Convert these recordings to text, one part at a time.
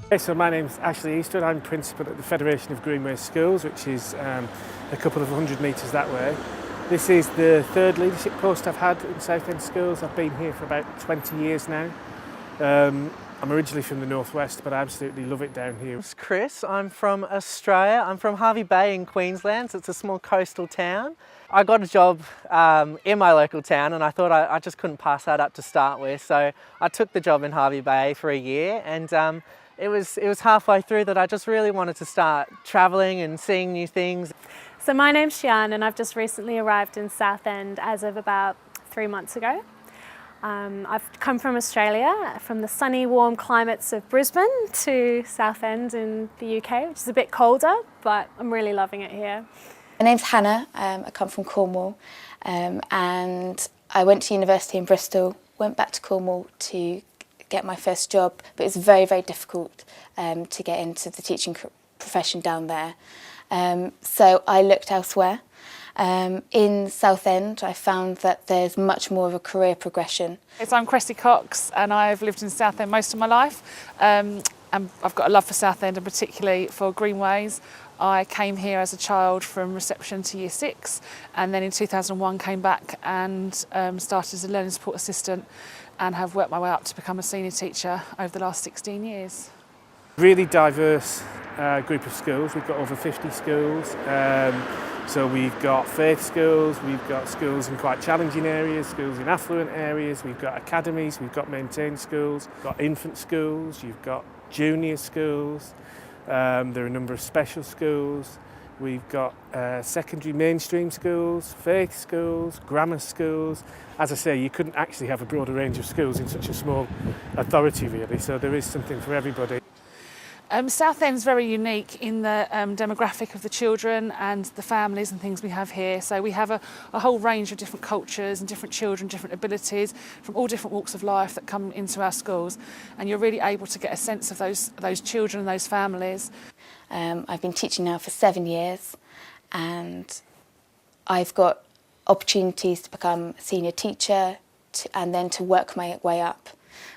Okay, so my name's Ashley Eastwood. I'm principal at the Federation of Greenway Schools, which is a couple of 100 metres that way. This is the third leadership post I've had in Southend Schools. I've been here for about 20 years now. I'm originally from the northwest, but I absolutely love it down here. It's Chris. I'm from Australia. I'm from Hervey Bay in Queensland, so it's a small coastal town. I got a job in my local town and I thought I just couldn't pass that up to start with, so I took the job in Hervey Bay for a year, and it was halfway through that I just really wanted to start travelling and seeing new things. So my name's Shian and I've just recently arrived in Southend as of about 3 months ago. I've come from Australia, from the sunny, warm climates of Brisbane to Southend in the UK, which is a bit colder, but I'm really loving it here. My name's Hannah. I come from Cornwall, and I went to university in Bristol, went back to Cornwall to get my first job, but it was very, very difficult to get into the teaching profession down there. So I looked elsewhere. In Southend, I found that there's much more of a career progression. I'm Cressy Cox and I've lived in Southend most of my life. And I've got a love for Southend and particularly for Greenways. I came here as a child from reception to year 6, and then in 2001 came back and started as a learning support assistant and have worked my way up to become a senior teacher over the last 16 years. Really diverse group of schools. We've got over 50 schools. So we've got faith schools, we've got schools in quite challenging areas, schools in affluent areas, we've got academies, we've got maintained schools, we've got infant schools, you've got junior schools, there are a number of special schools, we've got secondary mainstream schools, faith schools, grammar schools. As I say, you couldn't actually have a broader range of schools in such a small authority really, so there is something for everybody. Southend's very unique in the demographic of the children and the families and things we have here. So we have a whole range of different cultures and different children, different abilities from all different walks of life that come into our schools, and you're really able to get a sense of those children and those families. I've been teaching now for 7 years, and I've got opportunities to become a senior teacher and then to work my way up.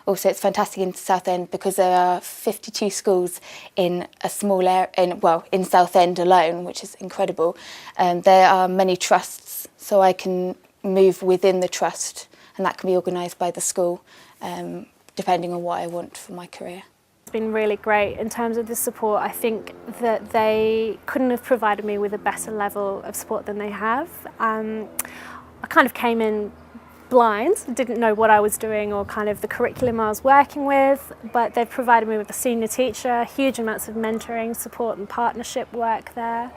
Also, it's fantastic in Southend because there are 52 schools in a small area, in Southend alone, which is incredible. There are many trusts, so I can move within the trust, and that can be organised by the school, depending on what I want for my career. It's been really great in terms of the support. I think that they couldn't have provided me with a better level of support than they have. I kind of came in blind, didn't know what I was doing or kind of the curriculum I was working with, but they've provided me with a senior teacher, huge amounts of mentoring, support and partnership work there.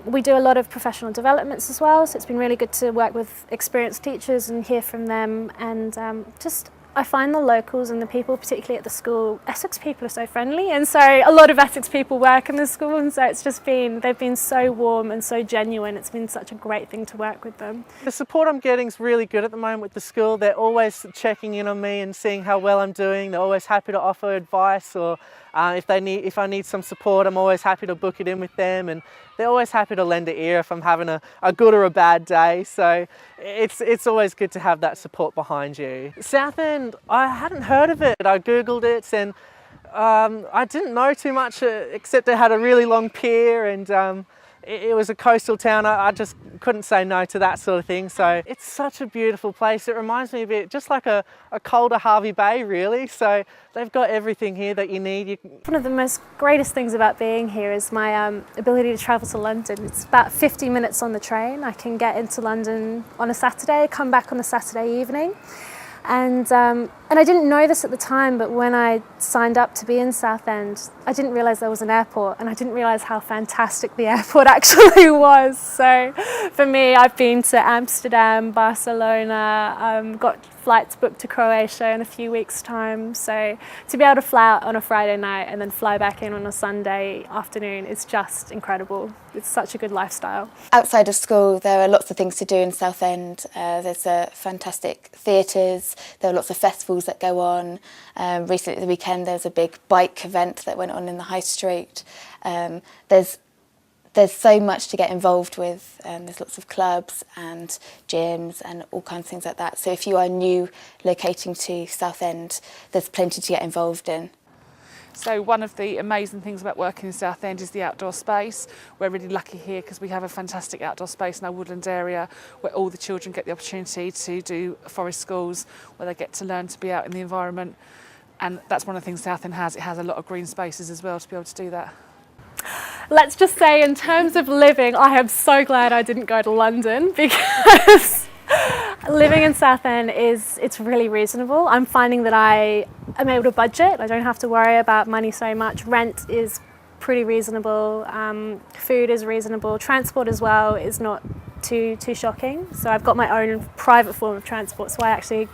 We do a lot of professional developments as well, so it's been really good to work with experienced teachers and hear from them, and I find the locals and the people, particularly at the school, Essex people are so friendly, and so a lot of Essex people work in the school, and so they've been so warm and so genuine. It's been such a great thing to work with them. The support I'm getting is really good at the moment with the school. They're always checking in on me and seeing how well I'm doing. They're always happy to offer advice, or if I need some support, I'm always happy to book it in with them, and they're always happy to lend an ear if I'm having a good or a bad day. So it's always good to have that support behind you. Southend, I hadn't heard of it. I googled it, and I didn't know too much except it had a really long pier, and it was a coastal town. I just couldn't say no to that sort of thing. So it's such a beautiful place. It reminds me a bit just like a colder Hervey Bay really. So they've got everything here that you need. One of the most greatest things about being here is my ability to travel to London. It's about 50 minutes on the train. I can get into London on a Saturday, come back on a Saturday evening. And I didn't know this at the time, but when I signed up to be in Southend, I didn't realise there was an airport, and I didn't realise how fantastic the airport actually was. So for me, I've been to Amsterdam, Barcelona, got flights booked to Croatia in a few weeks' time. So to be able to fly out on a Friday night and then fly back in on a Sunday afternoon is just incredible. It's such a good lifestyle. Outside of school, there are lots of things to do in Southend. There's fantastic theatres, there are lots of festivals that go on. Recently at the weekend there was a big bike event that went on in the High Street. There's so much to get involved with. There's lots of clubs and gyms and all kinds of things like that. So if you are new locating to Southend, there's plenty to get involved in. So one of the amazing things about working in Southend is the outdoor space. We're really lucky here because we have a fantastic outdoor space in our woodland area where all the children get the opportunity to do forest schools, where they get to learn to be out in the environment. And that's one of the things Southend has. It has a lot of green spaces as well to be able to do that. Let's just say, in terms of living, I am so glad I didn't go to London, because living in Southend it's really reasonable. I'm finding that I am able to budget. I don't have to worry about money so much. Rent is pretty reasonable. Food is reasonable. Transport as well is not too shocking. So I've got my own private form of transport. So I actually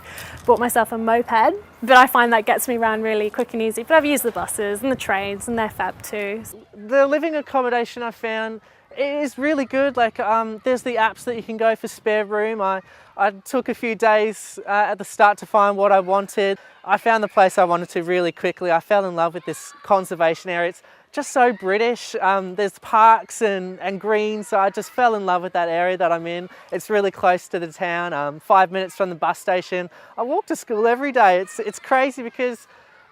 bought myself a moped, but I find that gets me around really quick and easy. But I've used the buses and the trains, and they're fab too. The living accommodation I found is really good. Like there's the apps that you can go for spare room. I took a few days at the start to find what I wanted. I found the place I wanted to really quickly. I fell in love with this conservation area. It's just so British. There's parks and greens, so I just fell in love with that area that I'm in. It's really close to the town, 5 minutes from the bus station. I walk to school every day. It's crazy because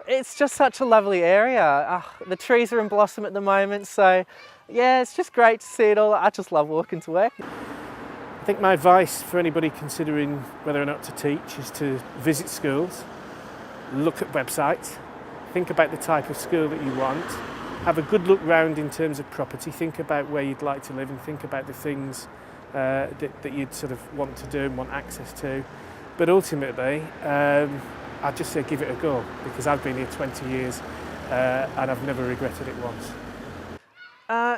it's just such a lovely area. The trees are in blossom at the moment, so yeah, it's just great to see it all. I just love walking to work. I think my advice for anybody considering whether or not to teach is to visit schools, look at websites, think about the type of school that you want, have a good look round in terms of property, think about where you'd like to live, and think about the things that you'd sort of want to do and want access to. But ultimately, I'd just say give it a go, because I've been here 20 years and I've never regretted it once.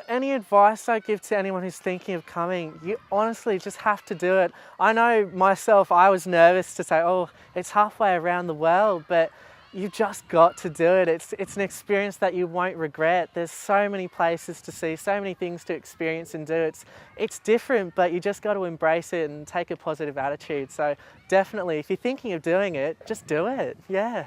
Any advice I give to anyone who's thinking of coming, you honestly just have to do it. I know myself, I was nervous to say, oh, it's halfway around the world, but you've just got to do it. It's an experience that you won't regret. There's so many places to see, so many things to experience and do. It's different, but you just got to embrace it and take a positive attitude. So definitely, if you're thinking of doing it, just do it, yeah.